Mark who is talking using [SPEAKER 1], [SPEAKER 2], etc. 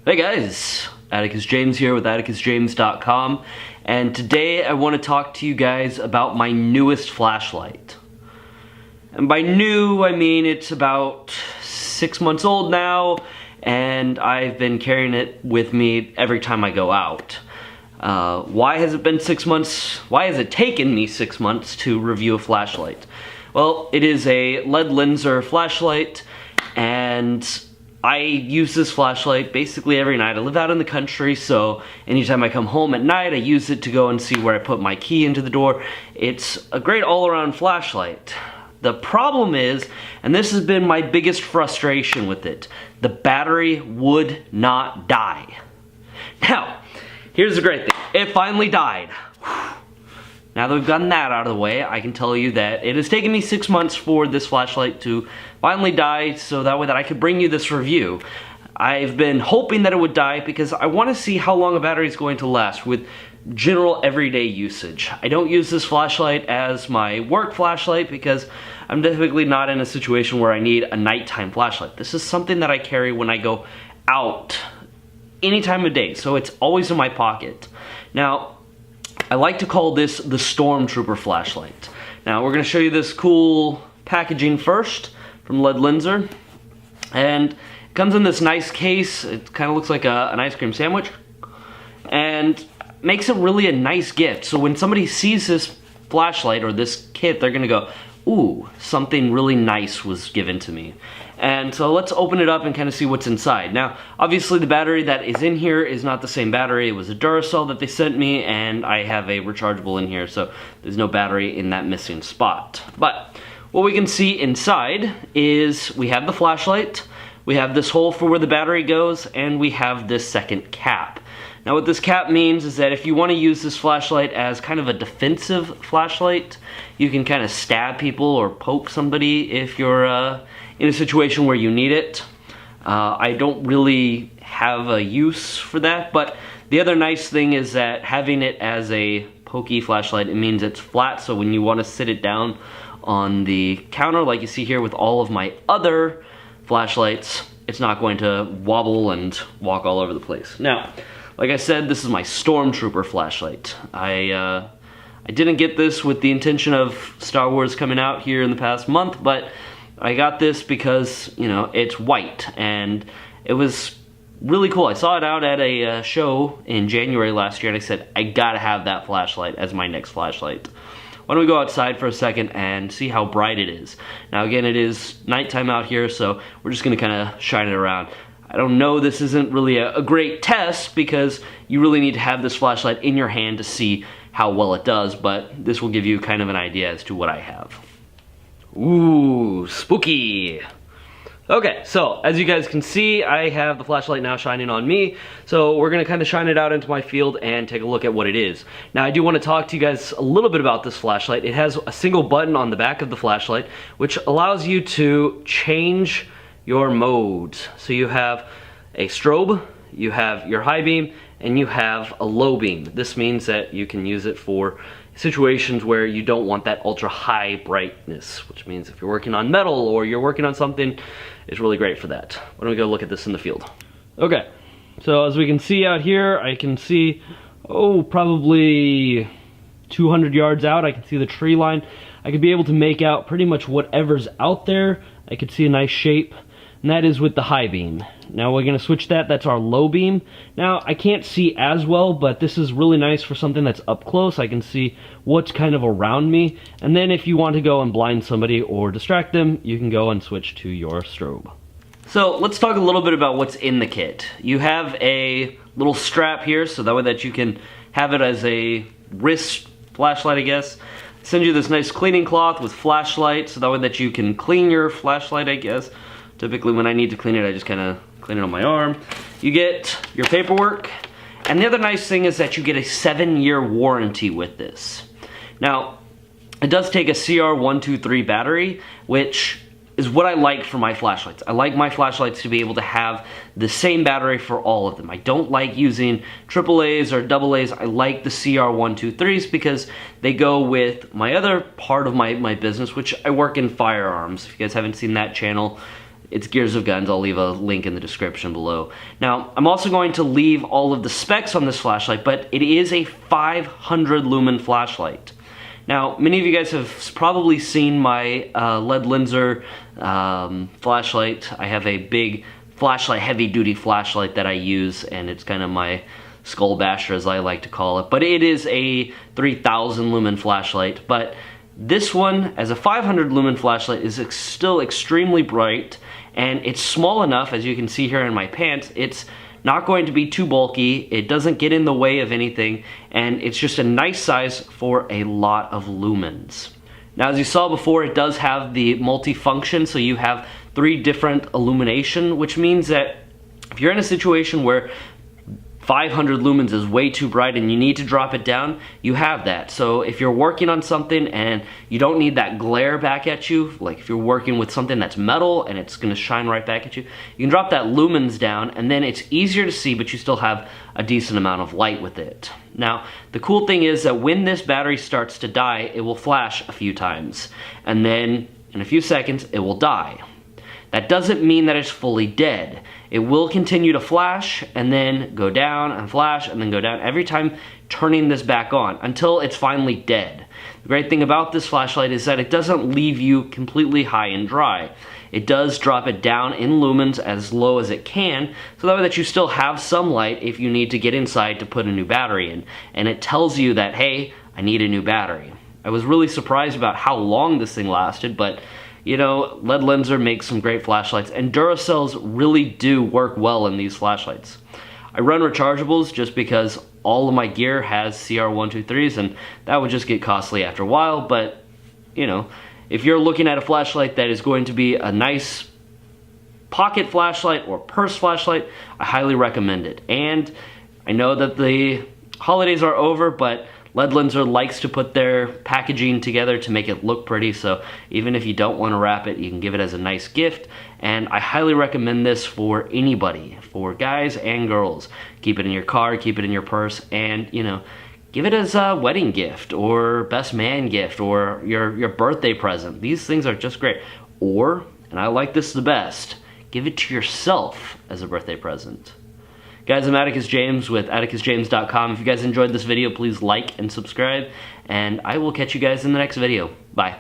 [SPEAKER 1] Hey guys, Atticus James here with atticusjames.com, and today I want to talk to you guys about my newest flashlight. And by new, I mean it's about 6 months old now, and I've been carrying it with me every time I go out. Why has it been 6 months? Why has it taken me 6 months to review a flashlight? Well, it is a lead lenser flashlight, and I use this flashlight basically every night. I live out in the country, so anytime I come home at night, I use it to go and see where I put my key into the door. It's a great all-around flashlight. The problem is, and this has been my biggest frustration with it, the battery would not die. Now, here's the great thing. It finally died. Now that we've gotten that out of the way, I can tell you that it has taken me 6 months for this flashlight to finally die, so that way that I could bring you this review. I've been hoping that it would die because I want to see how long a battery is going to last with general everyday usage. I don't use this flashlight as my work flashlight because I'm typically not in a situation where I need a nighttime flashlight. This is something that I carry when I go out any time of day, so it's always in my pocket. Now, I like to call this the Stormtrooper flashlight. Now we're going to show you this cool packaging first from Lead Lenser, and it comes in this nice case. It kind of looks like an ice cream sandwich, and makes it really a nice gift. So when somebody sees this flashlight or this kit, they're going to go, ooh, something really nice was given to me. And so let's open it up and kind of see what's inside. Now, obviously the battery that is in here is not the same battery. It was a Duracell that they sent me, and I have a rechargeable in here, so there's no battery in that missing spot. But what we can see inside is we have the flashlight, we have this hole for where the battery goes, and we have this second cap. Now what this cap means is that if you want to use this flashlight as kind of a defensive flashlight, you can kind of stab people or poke somebody if you're in a situation where you need it. I don't really have a use for that, but the other nice thing is that having it as a pokey flashlight, it means it's flat, so when you want to sit it down on the counter like you see here with all of my other flashlights, it's not going to wobble and walk all over the place. Now, like I said, this is my Stormtrooper flashlight. I didn't get this with the intention of Star Wars coming out here in the past month, but I got this because, you know, it's white, and it was really cool. I saw it out at a show in January last year, and I said, I gotta have that flashlight as my next flashlight. Why don't we go outside for a second and see how bright it is. Now again, it is nighttime out here, so we're just gonna kind of shine it around. I don't know, this isn't really a great test because you really need to have this flashlight in your hand to see how well it does, but this will give you kind of an idea as to what I have. Ooh, spooky. Okay, so as you guys can see, I have the flashlight now shining on me, so we're gonna kind of shine it out into my field and take a look at what it is. Now I do want to talk to you guys a little bit about this flashlight. It has a single button on the back of the flashlight, which allows you to change your modes. So you have a strobe, you have your high beam, and you have a low beam. This means that you can use it for situations where you don't want that ultra high brightness, which means if you're working on metal or you're working on something, it's really great for that. Why don't we go look at this in the field? Okay, so as we can see out here, I can see, probably 200 yards out, I can see the tree line. I could be able to make out pretty much whatever's out there. I could see a nice shape, and that is with the high beam. Now we're going to switch that's our low beam. Now I can't see as well, but this is really nice for something that's up close. I can see what's kind of around me, and then if you want to go and blind somebody or distract them, you can go and switch to your strobe. So let's talk a little bit about what's in the kit. You have a little strap here, so that way that you can have it as a wrist flashlight, I guess. Send you this nice cleaning cloth with flashlight, so that way that you can clean your flashlight, I guess. Typically when I need to clean it, I just kind of clean it on my arm. You get your paperwork, and the other nice thing is that you get a 7-year warranty with this. Now, it does take a CR123 battery, which is what I like for my flashlights. I like my flashlights to be able to have the same battery for all of them. I don't like using AAAs or AA's. I like the CR123s because they go with my other part of my business, which I work in firearms. If you guys haven't seen that channel, it's Gears of Guns. I'll leave a link in the description below. Now, I'm also going to leave all of the specs on this flashlight, but it is a 500 lumen flashlight. Now, many of you guys have probably seen my lead lenser flashlight. I have a big flashlight, heavy-duty flashlight that I use, and it's kind of my skull basher, as I like to call it. But it is a 3000 lumen flashlight. But this one, as a 500 lumen flashlight, is still extremely bright, and it's small enough, as you can see here in my pants. It's not going to be too bulky, it doesn't get in the way of anything, and it's just a nice size for a lot of lumens. Now, as you saw before, it does have the multi-function, so you have 3 different illumination, which means that if you're in a situation where 500 lumens is way too bright and you need to drop it down, you have that. So if you're working on something and you don't need that glare back at you, like if you're working with something that's metal and it's gonna shine right back at you, you can drop that lumens down, and then it's easier to see, but you still have a decent amount of light with it. Now, the cool thing is that when this battery starts to die, it will flash a few times, and then in a few seconds, it will die. That doesn't mean that it's fully dead. It will continue to flash and then go down and flash and then go down, every time turning this back on until it's finally dead. The great thing about this flashlight is that it doesn't leave you completely high and dry. It does drop it down in lumens as low as it can, so that way that you still have some light if you need to get inside to put a new battery in. And it tells you that, hey, I need a new battery. I was really surprised about how long this thing lasted, but you know, lead lenser makes some great flashlights, and Duracells really do work well in these flashlights. I run rechargeables just because all of my gear has CR123s, and that would just get costly after a while, but, you know, if you're looking at a flashlight that is going to be a nice pocket flashlight or purse flashlight, I highly recommend it. And I know that the holidays are over, but lead lenser likes to put their packaging together to make it look pretty, so even if you don't want to wrap it, you can give it as a nice gift, and I highly recommend this for anybody, for guys and girls. Keep it in your car, keep it in your purse, and, you know, give it as a wedding gift, or best man gift, or your birthday present. These things are just great. Or, and I like this the best, give it to yourself as a birthday present. Guys, I'm Atticus James with atticusjames.com. If you guys enjoyed this video, please like and subscribe, and I will catch you guys in the next video. Bye.